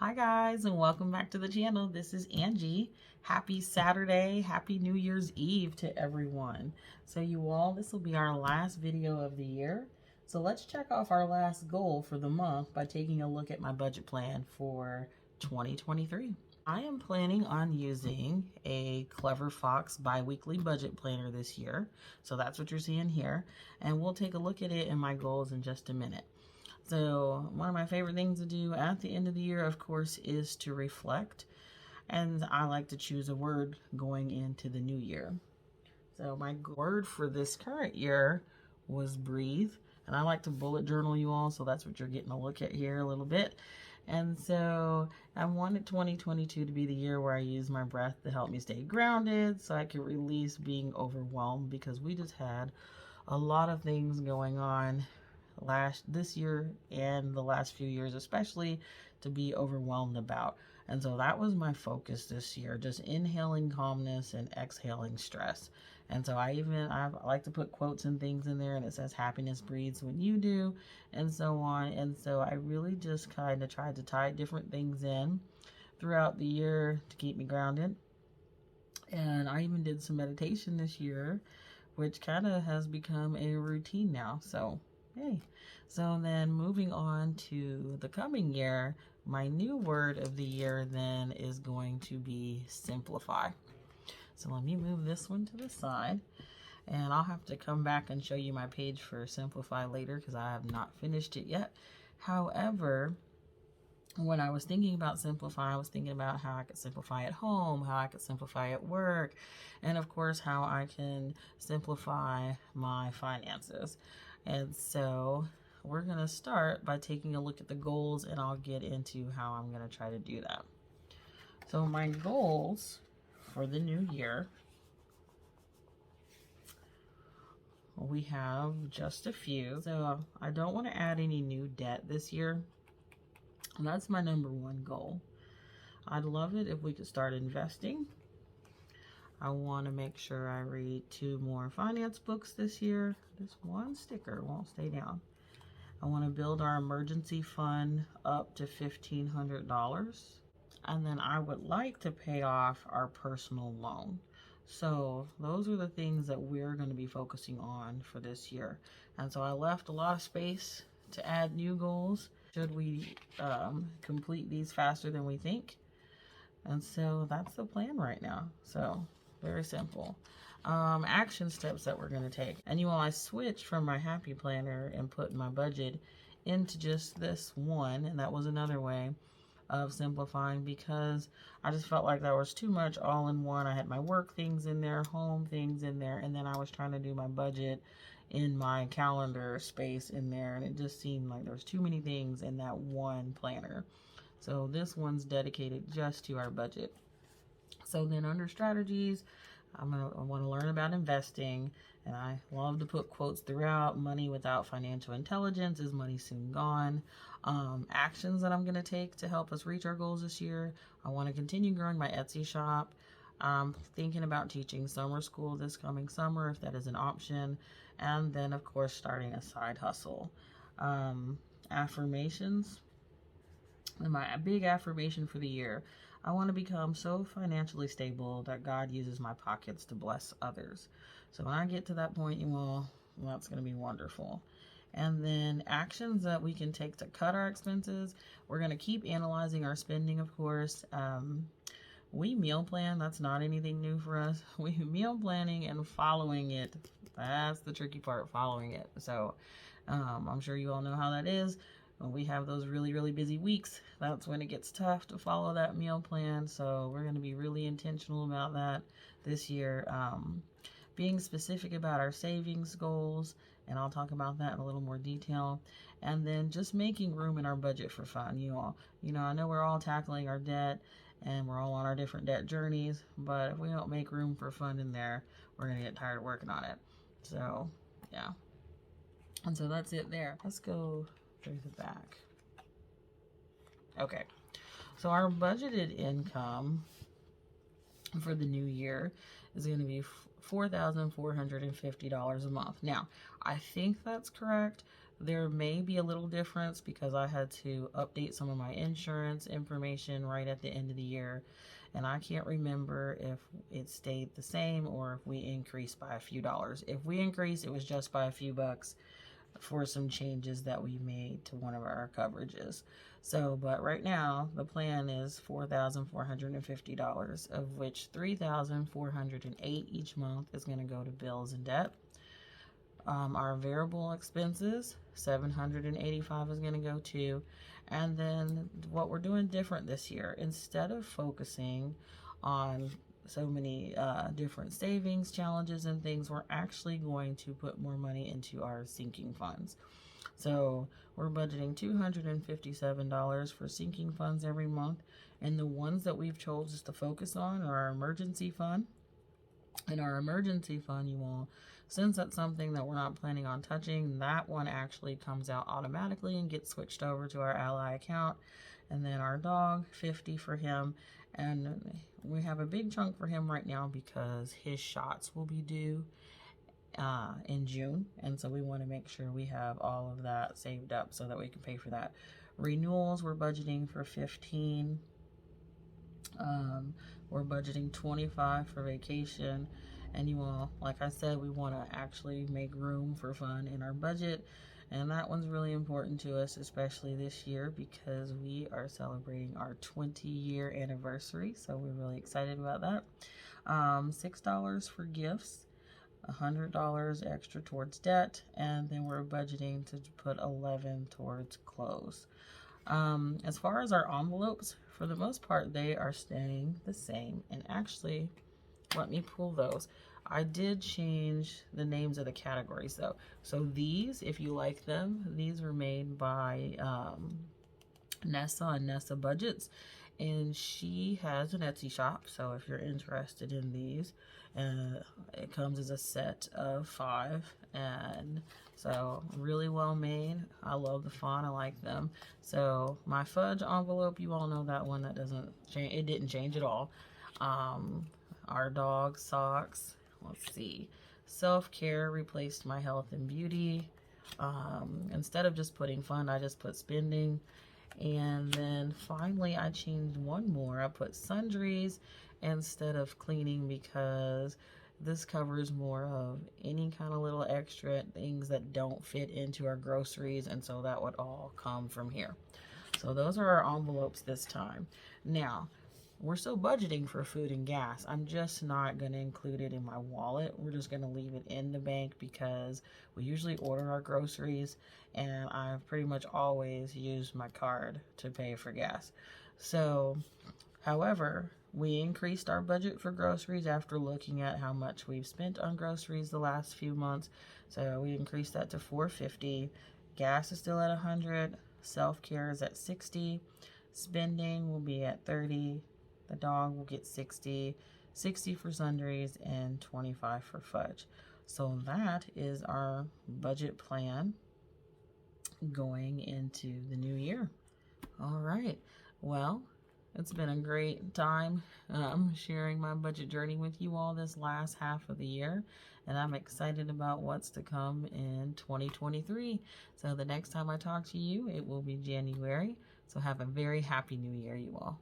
Hi guys, and welcome back to the channel. This is Angie. Happy Saturday, happy New Year's Eve to everyone. So you all, this will be our last video of the year. So let's check off our last goal for the month by taking a look at my budget plan for 2023. I am planning on using a Clever Fox bi-weekly budget planner this year. So that's what you're seeing here. And we'll take a look at it and my goals in just a minute. So one of my favorite things to do at the end of the year, of course, is to reflect. And I like to choose a word going into the new year. So my word for this current year was breathe. And I like to bullet journal you all, so that's what you're getting a look at here a little bit. And so I wanted 2022 to be the year where I use my breath to help me stay grounded so I can release being overwhelmed, because we just had a lot of things going on this year and the last few years, especially, to be overwhelmed about. And so that was my focus this year, just inhaling calmness and exhaling stress. And so I like to put quotes and things in there, and it says happiness breathes when you do, and so on. And so I really just kind of tried to tie different things in throughout the year to keep me grounded. And I even did some meditation this year, which kind of has become a routine now. So hey, so then moving on to the coming year, my new word of the year then is going to be simplify. So let me move this one to the side, and I'll have to come back and show you my page for simplify later because I have not finished it yet. However, when I was thinking about simplify, I was thinking about how I could simplify at home, how I could simplify at work, and of course how I can simplify my finances. And so we're going to start by taking a look at the goals, and I'll get into how I'm going to try to do that. So my goals for the new year, we have just a few. So I don't want to add any new debt this year. And that's my number one goal. I'd love it if we could start investing. I want to make sure I read 2 more finance books this year. This one sticker won't stay down. I want to build our emergency fund up to $1,500. And then I would like to pay off our personal loan. So those are the things that we're going to be focusing on for this year. And so I left a lot of space to add new goals should we complete these faster than we think. And so that's the plan right now. So very simple. Action steps that we're going to take. And you all, I switched from my happy planner and put my budget into just this one. And that was another way of simplifying, because I just felt like that was too much all in one. I had my work things in there, home things in there, and then I was trying to do my budget in my calendar space in there, and it just seemed like there was too many things in that one planner. So this one's dedicated just to our budget. So then under strategies, I want to learn about investing, and I love to put quotes throughout. Money without financial intelligence is money soon gone. Actions that I'm going to take to help us reach our goals this year. I want to continue growing my Etsy shop. I'm thinking about teaching summer school this coming summer, if that is an option. And then, of course, starting a side hustle. Affirmations. And my big affirmation for the year: I want to become so financially stable that God uses my pockets to bless others. So when I get to that point, you all, well, that's going to be wonderful. And then actions that we can take to cut our expenses. We're going to keep analyzing our spending, of course. We meal plan. That's not anything new for us. We meal planning and following it. That's the tricky part, following it. So I'm sure you all know how that is. When we have those really, really busy weeks, that's when it gets tough to follow that meal plan. So we're going to be really intentional about that this year. Being specific about our savings goals, and I'll talk about that in a little more detail. And then just making room in our budget for fun, you all. You know, I know we're all tackling our debt, and we're all on our different debt journeys, but if we don't make room for fun in there, we're going to get tired of working on it. So, yeah. And so that's it there. Let's go through the back. Okay. So our budgeted income for the new year is going to be $4,450 a month. Now, I think that's correct, There may be a little difference because I had to update some of my insurance information right at the end of the year, and I can't remember if it stayed the same or if we increased by a few dollars. If we increased, it was just by a few bucks for some changes that we made to one of our coverages. So, but right now the plan is $4,450, of which $3,408 each month is going to go to bills and debt. Our variable expenses, $785 is going to go to. And then what we're doing different this year, instead of focusing on so many different savings challenges and things, we're actually going to put more money into our sinking funds. So we're budgeting $257 for sinking funds every month, and the ones that we've chosen to focus on are our emergency fund. And our emergency fund, you all, since that's something that we're not planning on touching, that one actually comes out automatically and gets switched over to our Ally account. And then our dog, $50 for him, and we have a big chunk for him right now because his shots will be due in June, and so we want to make sure we have all of that saved up so that we can pay for that. Renewals, we're budgeting for $15. We're budgeting $25 for vacation, and you all, like I said, we want to actually make room for fun in our budget, and that one's really important to us, especially this year because we are celebrating our 20-year anniversary, so we're really excited about that. $6 for gifts, $100 extra towards debt, and then we're budgeting to put $11 towards clothes. As far as our envelopes, for the most part, they are staying the same. And actually, let me pull those. I did change the names of the categories though. So these, if you like them, these were made by Nessa and Nessa Budgets, and she has an Etsy shop. So if you're interested in these, it comes as a set of 5, and so really well made. I love the font, I like them. So my fudge envelope, you all know that one, that doesn't change, it didn't change at all. Our dog socks, let's see, self-care replaced my health and beauty. Instead of just putting fun, I just put spending. And then finally I changed one more. I put sundries instead of cleaning because this covers more of any kind of little extra things that don't fit into our groceries, and so that would all come from here. So those are our envelopes this time. Now, we're still budgeting for food and gas. I'm just not going to include it in my wallet. We're just going to leave it in the bank because we usually order our groceries, and I've pretty much always used my card to pay for gas. So, however, we increased our budget for groceries after looking at how much we've spent on groceries the last few months. So we increased that to $450. Gas is still at $100. Self-care is at $60. Spending will be at $30. The dog will get $60. $60 for sundries and $25 for fudge. So that is our budget plan going into the new year. All right. Well, it's been a great time sharing my budget journey with you all this last half of the year, and I'm excited about what's to come in 2023. So the next time I talk to you, it will be January. So have a very happy new year, you all.